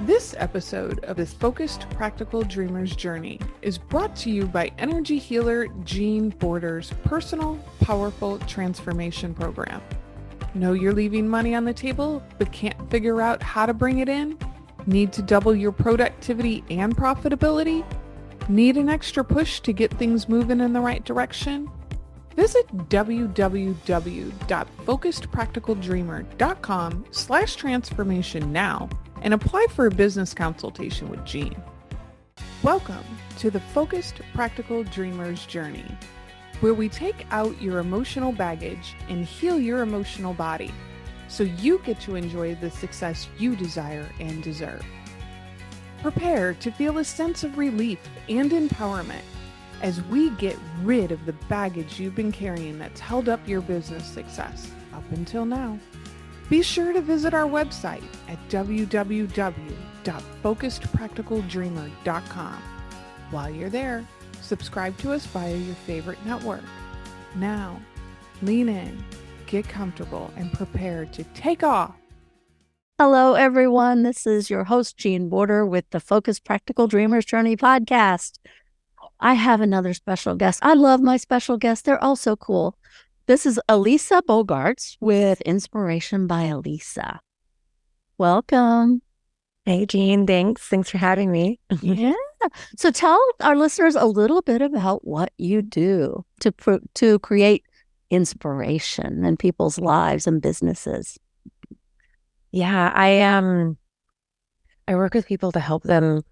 This episode of this Focused Practical Dreamer's Journey is brought to you by energy healer Jean Border's personal, powerful transformation program. Know you're leaving money on the table, but can't figure out how to bring it in? Need to double your productivity and profitability? Need an extra push to get things moving in the right direction? Visit www.focusedpracticaldreamer.com/transformation now and apply for a business consultation with Jean. Welcome to the Focused Practical Dreamer's Journey, where we take out your emotional baggage and heal your emotional body so you get to enjoy the success you desire and deserve. Prepare to feel a sense of relief and empowerment as we get rid of the baggage you've been carrying that's held up your business success up until now. Be sure to visit our website at www.focusedpracticaldreamer.com. While you're there, subscribe to us via your favorite network. Now, lean in, get comfortable, and prepare to take off. Hello, everyone. This is your host, Jean Border, with the Focused Practical Dreamer's Journey podcast. I have another special guest. I love my special guests. They're all so cool. This is Elisa Boogaerts with Inspiration by Elisa. Welcome. Hey, Jean. Thanks for having me. Yeah. So tell our listeners a little bit about what you do to create inspiration in people's lives and businesses. Yeah, I work with people to help them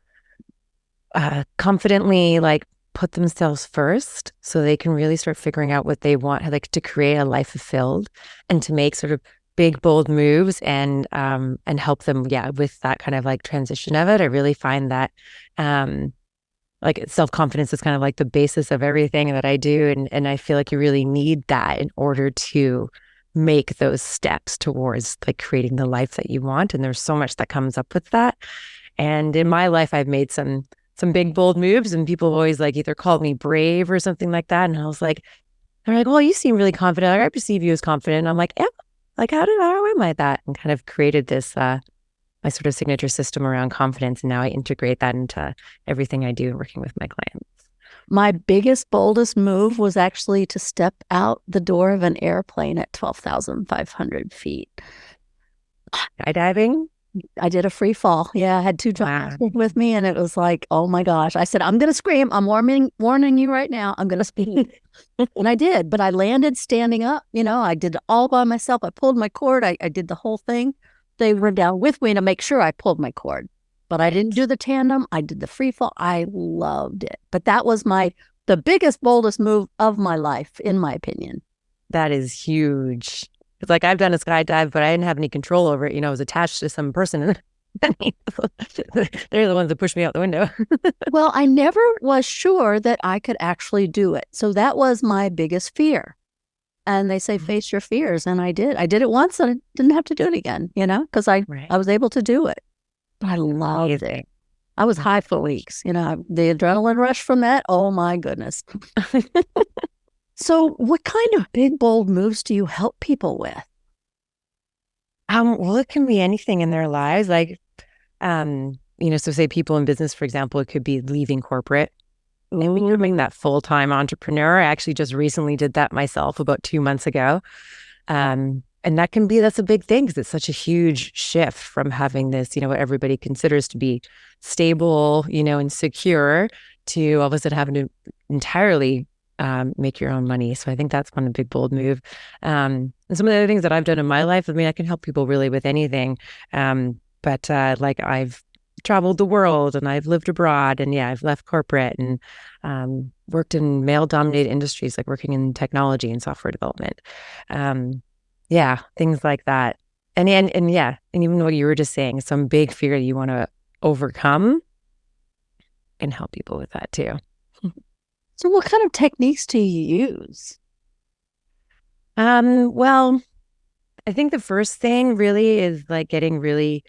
confidently put themselves first so they can really start figuring out what they want, to create a life fulfilled and to make sort of big, bold moves and help them, with that kind of transition of it. I really find that self-confidence is kind of the basis of everything that I do. And I feel like you really need that in order to make those steps towards creating the life that you want. And there's so much that comes up with that. And in my life, I've made some big, bold moves, and people have always either called me brave or something like that. And I was like, they're like, well, you seem really confident. I perceive you as confident. And I'm like, yeah, how am I that? And kind of created this, my sort of signature system around confidence. And now I integrate that into everything I do working with my clients. My biggest, boldest move was actually to step out the door of an airplane at 12,500 feet. Skydiving? I did a free fall. Yeah, I had two dogs with me, and it was like, oh my gosh. I said, I'm going to scream. I'm warning you right now. I'm going to scream. And I did, but I landed standing up. I did it all by myself. I pulled my cord. I did the whole thing. They were down with me to make sure I pulled my cord. But I didn't do the tandem. I did the free fall. I loved it. But that was the biggest, boldest move of my life, in my opinion. That is huge. It's I've done a skydive, but I didn't have any control over it. I was attached to some person. They're the ones that pushed me out the window. Well, I never was sure that I could actually do it. So that was my biggest fear. And they say, face your fears. And I did. I did it once and I didn't have to do it again, because I was able to do it. But I loved it. I was high for weeks. The adrenaline rush from that. Oh, my goodness. So what kind of big, bold moves do you help people with? Well, it can be anything in their lives. So say people in business, for example, it could be leaving corporate and becoming that full-time entrepreneur. I actually just recently did that myself about 2 months ago. And that's a big thing because it's such a huge shift from having this, what everybody considers to be stable, and secure to all of a sudden having to entirely make your own money. So I think that's one big, bold move. And some of the other things that I've done in my life, I can help people really with anything. But I've traveled the world and I've lived abroad and I've left corporate and worked in male-dominated industries, working in technology and software development. Things like that. And even what you were just saying, some big fear that you want to overcome, can help people with that too. So what kind of techniques do you use? Well, I think the first thing really is getting really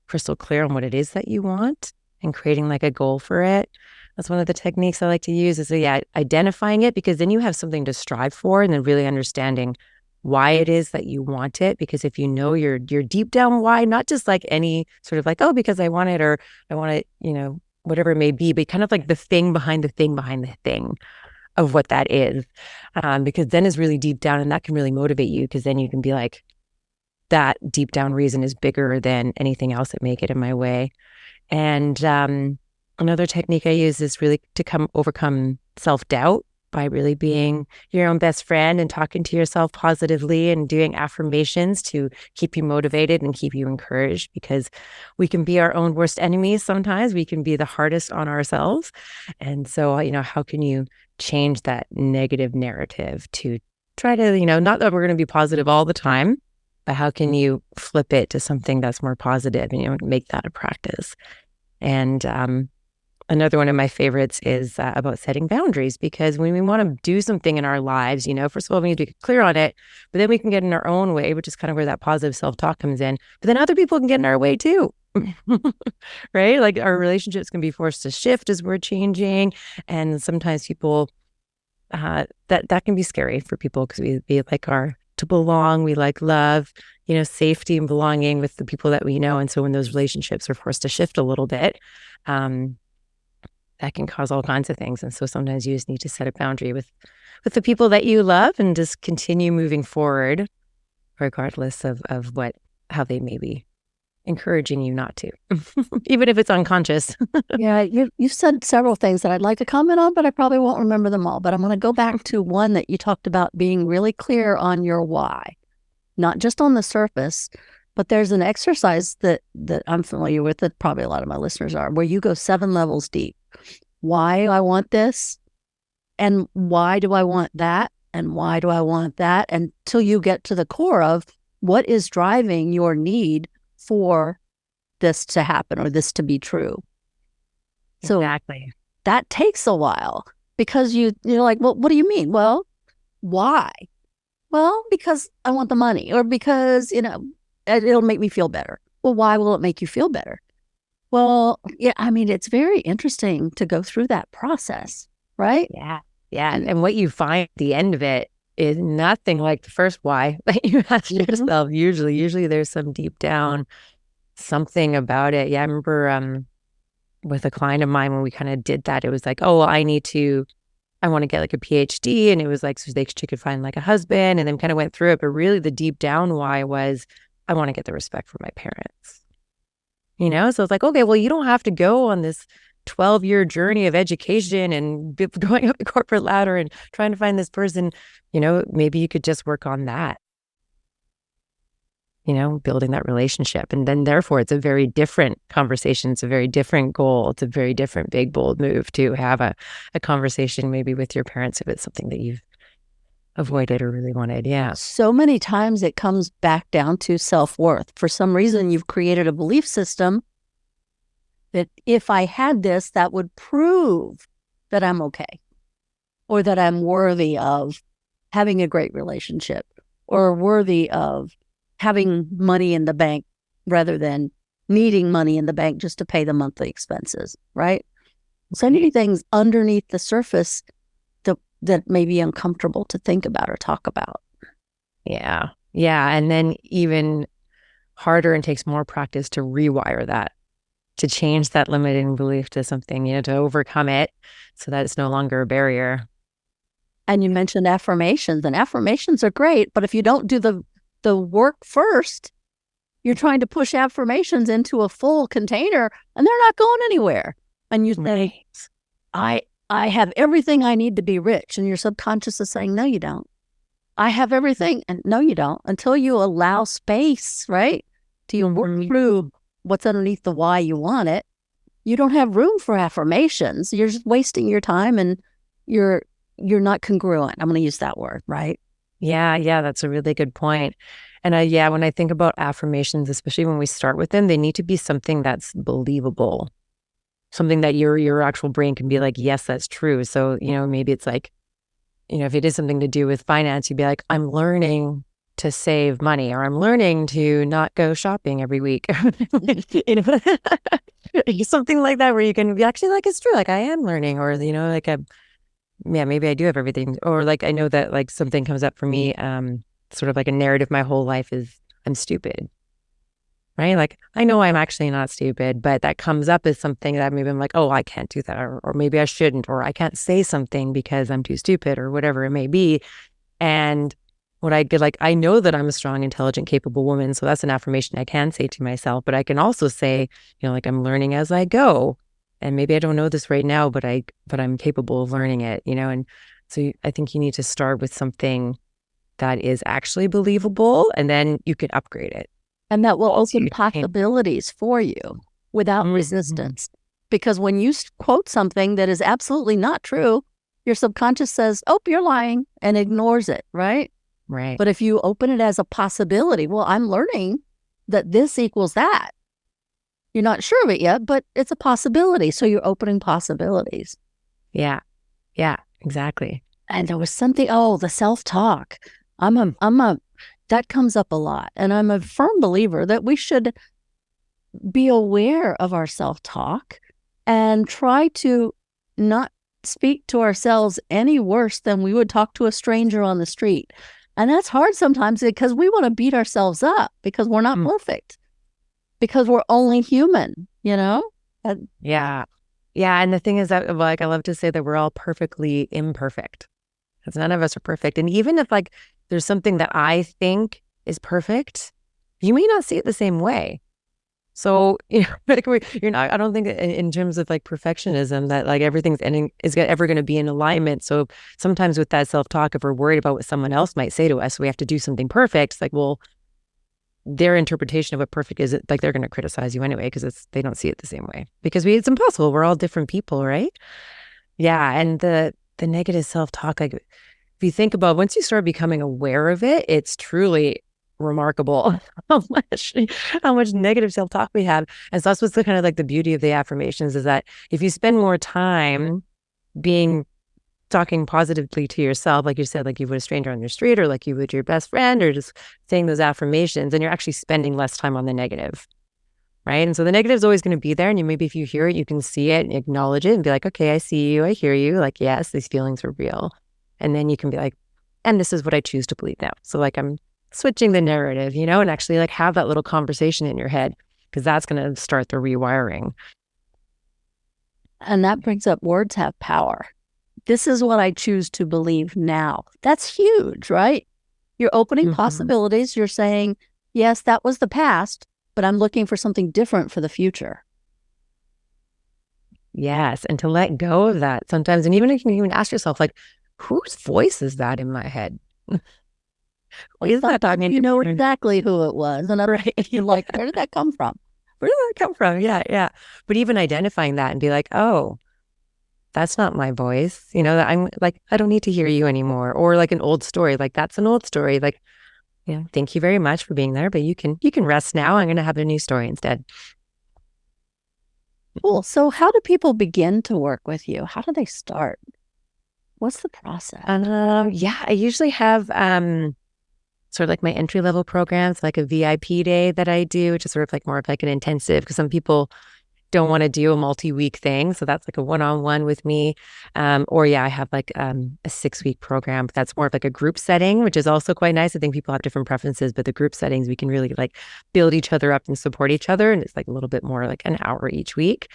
crystal clear on what it is that you want and creating a goal for it. That's one of the techniques I like to use is identifying it, because then you have something to strive for, and then really understanding why it is that you want it. Because if you know your deep down why, not just like any sort of like, oh, because I want it, or I want it, whatever it may be, but kind of like the thing behind the thing behind the thing of what that is. Because then it's really deep down, and that can really motivate you, because then you can be like, that deep down reason is bigger than anything else that may get in my way. And another technique I use is really to overcome self-doubt by really being your own best friend and talking to yourself positively and doing affirmations to keep you motivated and keep you encouraged, because we can be our own worst enemies sometimes. We can be the hardest on ourselves. And so, how can you change that negative narrative to try to, not that we're going to be positive all the time, but how can you flip it to something that's more positive and, make that a practice? And another one of my favorites is about setting boundaries, because when we want to do something in our lives, first of all, we need to be clear on it, but then we can get in our own way, which is kind of where that positive self-talk comes in. But then other people can get in our way too, right? Like our relationships can be forced to shift as we're changing. And sometimes people, that can be scary for people, because we like to belong, we like love, safety and belonging with the people that we know. And so when those relationships are forced to shift a little bit, that can cause all kinds of things. And so sometimes you just need to set a boundary with the people that you love and just continue moving forward, regardless of how they may be encouraging you not to, even if it's unconscious. Yeah, you've said several things that I'd like to comment on, but I probably won't remember them all. But I'm going to go back to one that you talked about, being really clear on your why, not just on the surface. But there's an exercise that I'm familiar with, that probably a lot of my listeners are, where you go 7 levels deep. Why do I want this? And why do I want that? And why do I want that? Until you get to the core of what is driving your need for this to happen or this to be true. So exactly. That takes a while, because you're like, well, what do you mean? Well, why? Well, because I want the money, or because, it'll make me feel better. Well, why will it make you feel better? Well, yeah, it's very interesting to go through that process, right? Yeah. Yeah. And what you find at the end of it is nothing like the first why that you asked yourself. Usually there's some deep down something about it. Yeah. I remember with a client of mine, when we kind of did that, it was like, oh, well, I want to get like a PhD. And it was like, so she could find like a husband, and then kind of went through it. But really the deep down why was, I want to get the respect from my parents. So it's like, okay, well, you don't have to go on this 12-year journey of education and going up the corporate ladder and trying to find this person. Maybe you could just work on that, building that relationship. And then therefore it's a very different conversation. It's a very different goal. It's a very different, big, bold move to have a conversation maybe with your parents if it's something that you've avoided or really wanted. Yeah. So many times it comes back down to self-worth. For some reason, you've created a belief system that if I had this, that would prove that I'm okay, or that I'm worthy of having a great relationship, or worthy of having money in the bank rather than needing money in the bank just to pay the monthly expenses, right? So many things underneath the surface that may be uncomfortable to think about or talk about. Yeah. Yeah. And then even harder, and takes more practice to rewire that, to change that limiting belief to something, to overcome it so that it's no longer a barrier. And you mentioned affirmations, and affirmations are great, but if you don't do the work first, you're trying to push affirmations into a full container and they're not going anywhere. And you say, I have everything I need to be rich. And your subconscious is saying, no, you don't. I have everything. And no, you don't. Until you allow space, right? Till you work through what's underneath the why you want it, you don't have room for affirmations. You're just wasting your time, and you're not congruent. I'm going to use that word, right? Yeah. Yeah. That's a really good point. And when I think about affirmations, especially when we start with them, they need to be something that's believable. Something that your actual brain can be like, yes, that's true. So, maybe it's like, if it is something to do with finance, you'd be like, I'm learning to save money, or I'm learning to not go shopping every week. Something like that, where you can be actually like, it's true. Like I am learning, or, maybe I do have everything. Or like, I know that like something comes up for me. sort of like a narrative my whole life is I'm stupid, right? Like I know I'm actually not stupid, but that comes up as something that maybe I'm like, oh, I can't do that, or maybe I shouldn't, or I can't say something because I'm too stupid, or whatever it may be. And what I get, like, I know that I'm a strong, intelligent, capable woman. So that's an affirmation I can say to myself. But I can also say, like I'm learning as I go. And maybe I don't know this right now, but I'm capable of learning it, And so I think you need to start with something that is actually believable, and then you can upgrade it. And that will open possibilities for you without resistance. Because when you quote something that is absolutely not true, your subconscious says, oh, you're lying, and ignores it, right? Right. But if you open it as a possibility, well, I'm learning that this equals that. You're not sure of it yet, but it's a possibility. So you're opening possibilities. Yeah. Yeah, exactly. And there was something, the self-talk. That comes up a lot. And I'm a firm believer that we should be aware of our self-talk and try to not speak to ourselves any worse than we would talk to a stranger on the street. And that's hard sometimes because we want to beat ourselves up because we're not perfect, because we're only human, Yeah. Yeah. And the thing is that, like, I love to say that we're all perfectly imperfect, because none of us are perfect. And even if like there's something that I think is perfect, you may not see it the same way. So, like you're not, I don't think in terms of like perfectionism that like everything's is ever going to be in alignment. So sometimes with that self-talk, if we're worried about what someone else might say to us, we have to do something perfect. It's like, well, their interpretation of what perfect is, like they're going to criticize you anyway, because they don't see it the same way, because it's impossible. We're all different people, right? Yeah. And the negative self-talk, like if you think about, once you start becoming aware of it, it's truly remarkable how much negative self-talk we have. And so that's what's kind of like the beauty of the affirmations, is that if you spend more time talking positively to yourself, like you said, like you would a stranger on your street, or like you would your best friend, or just saying those affirmations, and you're actually spending less time on the negative, right? And so the negative is always going to be there, and maybe if you hear it, you can see it and acknowledge it and be like, okay, I see you, I hear you, like, yes, these feelings are real. And then you can be like, and this is what I choose to believe now. So like I'm switching the narrative, and actually like have that little conversation in your head, because that's going to start the rewiring. And that brings up, words have power. This is what I choose to believe now. That's huge, right? You're opening possibilities. You're saying, yes, that was the past, but I'm looking for something different for the future. Yes. And to let go of that sometimes. And even you can even ask yourself, like, whose voice is that in my head? Is that talking? You know exactly who it was. And you're like, where did that come from? Where did that come from? Yeah, yeah. But even identifying that and be like, oh, that's not my voice. That I'm like, I don't need to hear you anymore. Or like an old story, like that's an old story. Like, thank you very much for being there, but you can rest now. I'm going to have a new story instead. Cool. So how do people begin to work with you? How do they start? What's the process? I usually have sort of like my entry-level programs, like a VIP day that I do, which is sort of like more of like an intensive, because some people don't want to do a multi-week thing. So that's like a one-on-one with me. I have like a 6-week program. That's more of like a group setting, which is also quite nice. I think people have different preferences, but the group settings, we can really like build each other up and support each other. And it's like a little bit more like an hour each week.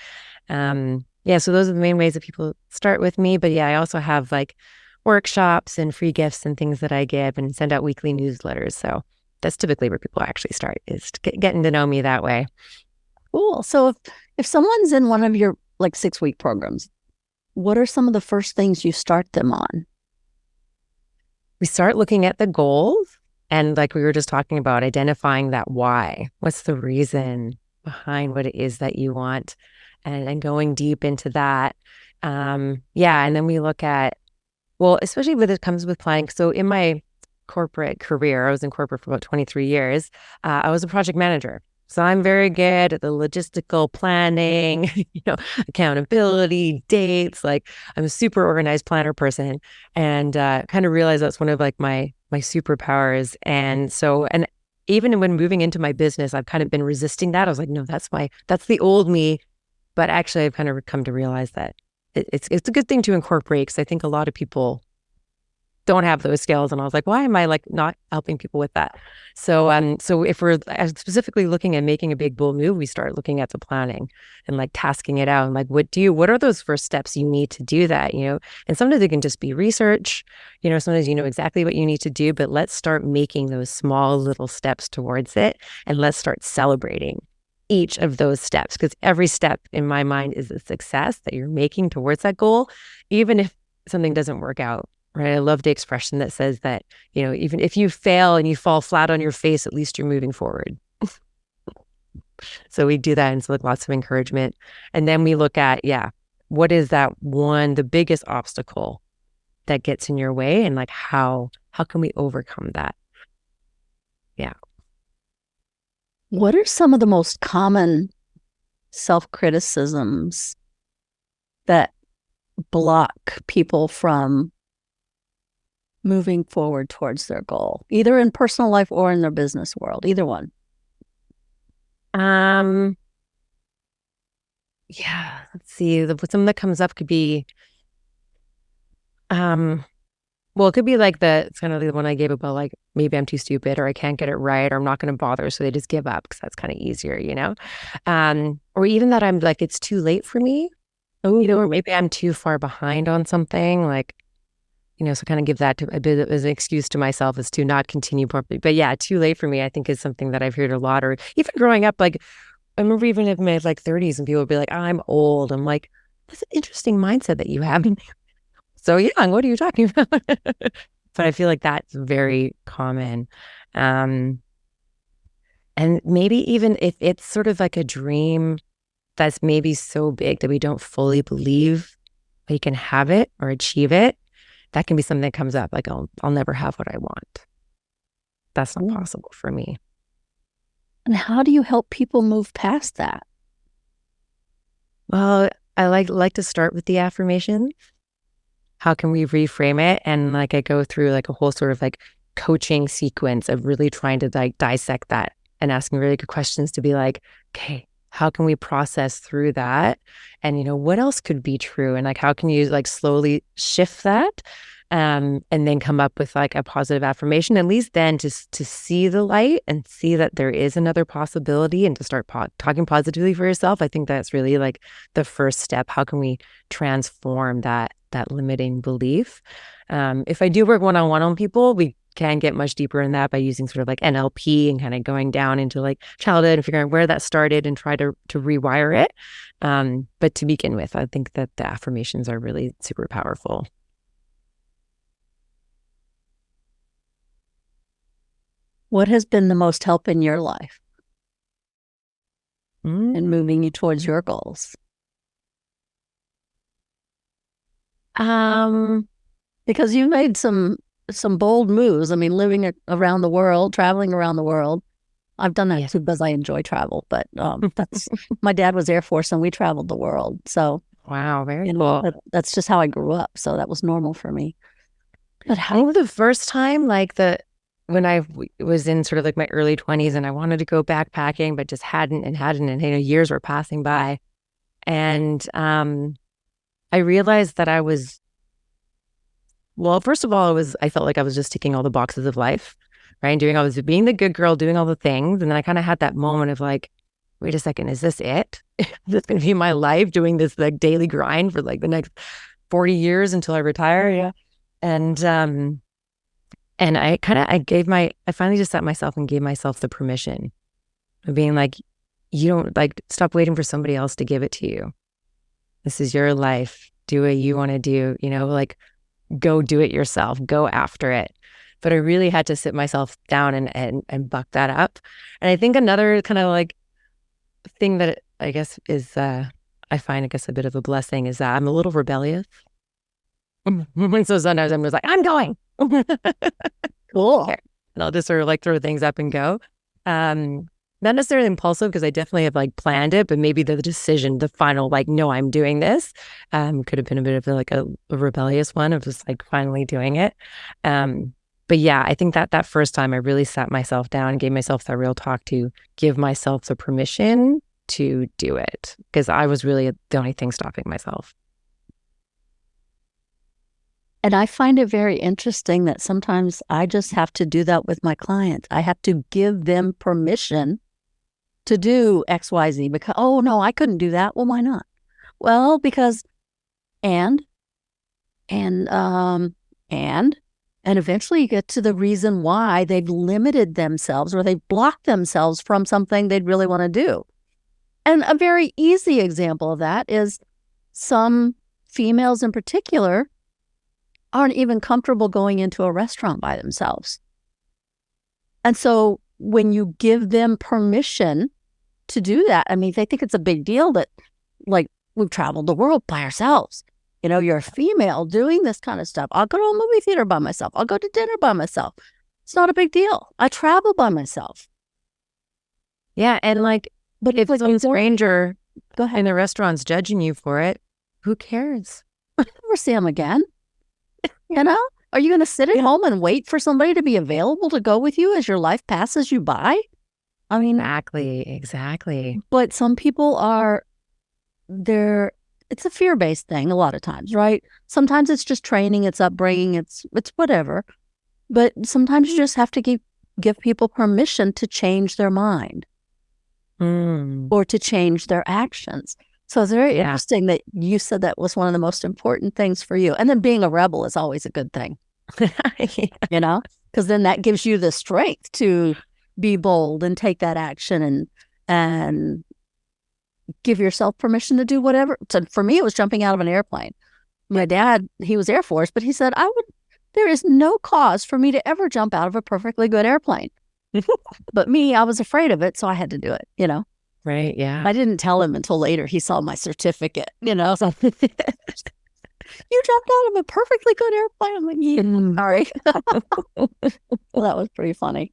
So those are the main ways that people start with me. But I also have like workshops and free gifts and things that I give, and send out weekly newsletters. So that's typically where people actually start, is getting to know me that way. Cool. So if someone's in one of your like 6-week programs, what are some of the first things you start them on? We start looking at the goals, and like we were just talking about, identifying that why. What's the reason behind what it is that you want, and going deep into that. And then we look at, well, especially when it comes with planning. So in my corporate career, I was in corporate for about 23 years. I was a project manager. So I'm very good at the logistical planning, accountability, dates. Like I'm a super organized planner person, and kind of realized that's one of like my superpowers. And so, and even when moving into my business, I've kind of been resisting that. I was like, no, that's the old me. But actually, I've kind of come to realize that it's a good thing to incorporate, because I think a lot of people don't have those skills. And I was like, why am I like not helping people with that? So if we're specifically looking at making a big, bold move, we start looking at the planning and like tasking it out. And like, what are those first steps you need to do that, and sometimes it can just be research, sometimes you know exactly what you need to do, but let's start making those small little steps towards it. And let's start celebrating each of those steps, because every step in my mind is a success that you're making towards that goal, even if something doesn't work out. Right. I love the expression that says that, even if you fail and you fall flat on your face, at least you're moving forward. So we do that. And so like lots of encouragement. And then we look at, what is that the biggest obstacle that gets in your way? And like, how can we overcome that? Yeah. What are some of the most common self-criticisms that block people from moving forward towards their goal, either in personal life or in their business world, either one? Let's see. Something that comes up could be, well, it could be like it's kind of the one I gave about like, maybe I'm too stupid, or I can't get it right, or I'm not going to bother. So they just give up because that's kind of easier, or even that I'm like, it's too late for me, or maybe I'm too far behind on something, like, so kind of give that a bit as an excuse to myself as to not continue properly. But yeah, too late for me, I think, is something that I've heard a lot. Or even growing up, like, I remember even in my like 30s and people would be like, I'm old. I'm like, that's an interesting mindset that you have. So young, what are you talking about? But I feel like that's very common. And maybe even if it's sort of like a dream that's maybe so big that we don't fully believe we can have it or achieve it, that can be something that comes up, like, I'll never have what I want. That's not possible for me. And how do you help people move past that? Well, I like to start with the affirmation. How can we reframe it? And like I go through like a whole sort of like coaching sequence of really trying to like dissect that and asking really good questions to be like, okay, how can we process through that? And, what else could be true? And like, how can you like slowly shift that? And then come up with like a positive affirmation, at least then to see the light and see that there is another possibility, and to start talking positively for yourself. I think that's really like the first step. How can we transform that limiting belief? If I do work one-on-one on people, we can get much deeper in that by using sort of like NLP and kind of going down into like childhood and figuring out where that started and try to rewire it. But to begin with, I think that the affirmations are really super powerful. What has been the most help in your life in moving you towards your goals? Because you made some bold moves. I mean, living around the world, traveling around the world. I've done that too because I enjoy travel. But that's my dad was Air Force, and we traveled the world. So wow, very cool. That's just how I grew up. So that was normal for me. But I think the first time, like when I was in sort of like my early 20s and I wanted to go backpacking, but just hadn't, and years were passing by. And I realized that first of all, I felt like I was just ticking all the boxes of life, right? I was being the good girl, doing all the things. And then I kind of had that moment of like, wait a second, is this it? Is this going to be my life, doing this like daily grind for like the next 40 years until I retire? Yeah. And I finally just sat myself and gave myself the permission of being like, you don't like, stop waiting for somebody else to give it to you. This is your life. Do what you want to do, like go do it yourself, go after it. But I really had to sit myself down and buck that up. And I think another kind of like thing that I guess is, I find, I guess, a bit of a blessing is that I'm a little rebellious. So sometimes I'm just like, I'm going. Cool. And I'll just sort of like throw things up and go. Not necessarily impulsive, because I definitely have like planned it, but maybe the decision, the final like, no, I'm doing this, could have been a bit of like a rebellious one of just like finally doing it. But yeah, I think that first time I really sat myself down and gave myself that real talk to give myself the permission to do it, because I was really the only thing stopping myself. And I find it very interesting that sometimes I just have to do that with my clients. I have to give them permission to do X, Y, Z because, oh no, I couldn't do that. Well, why not? Well, because, and eventually you get to the reason why they've limited themselves or they've blocked themselves from something they'd really want to do. And a very easy example of that is some females in particular aren't even comfortable going into a restaurant by themselves. And so when you give them permission to do that, I mean, they think it's a big deal that, like, we've traveled the world by ourselves. You know, you're a female doing this kind of stuff. I'll go to a movie theater by myself. I'll go to dinner by myself. It's not a big deal. I travel by myself. Yeah. And like, But if some stranger go ahead. in the restaurant's judging you for it, who cares? I'll never see them again. You know? Are you going to sit at home and wait for somebody to be available to go with you as your life passes you by? I mean, Exactly. but some people are, it's a fear-based thing a lot of times, right? Sometimes it's just training, it's upbringing, it's whatever. But sometimes you just have to give people permission to change their mind or to change their actions. So it's very interesting that you said that was one of the most important things for you. And then being a rebel is always a good thing, you know, because then that gives you the strength to be bold and take that action and give yourself permission to do whatever. So for me, it was jumping out of an airplane. My dad, he was Air Force, but he said, there is no cause for me to ever jump out of a perfectly good airplane. But me, I was afraid of it, so I had to do it, you know? Right. Yeah. I didn't tell him until later. He saw my certificate, you know? So, you jumped out of a perfectly good airplane. I'm like, yeah, sorry. Well, that was pretty funny.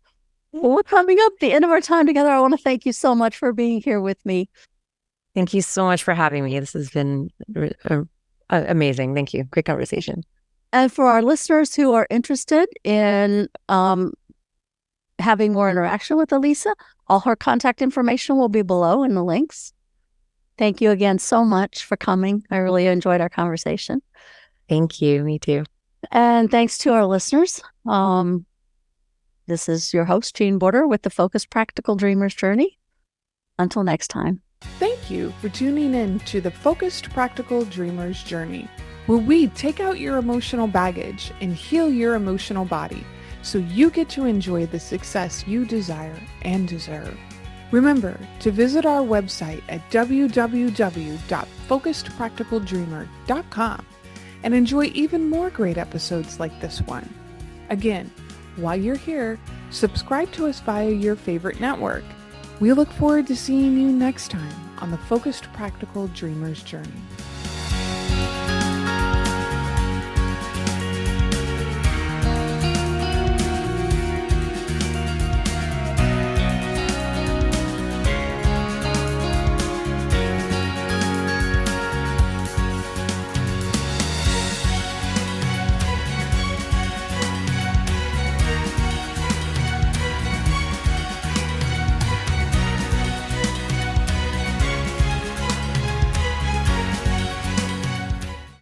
Well, we're coming up the end of our time together. I want to thank you so much for being here with me. Thank you so much for having me. This has been amazing. Thank you. Great conversation. And for our listeners who are interested in having more interaction with Elisa, all her contact information will be below in the links. Thank you again so much for coming. I really enjoyed our conversation. Thank you. Me too. And thanks to our listeners. This is your host, Jean Border, with the Focused Practical Dreamer's Journey. Until next time. Thank you for tuning in to the Focused Practical Dreamer's Journey, where we take out your emotional baggage and heal your emotional body so you get to enjoy the success you desire and deserve. Remember to visit our website at www.focusedpracticaldreamer.com and enjoy even more great episodes like this one. Again, while you're here, subscribe to us via your favorite network. We look forward to seeing you next time on the Focused Practical Dreamer's Journey.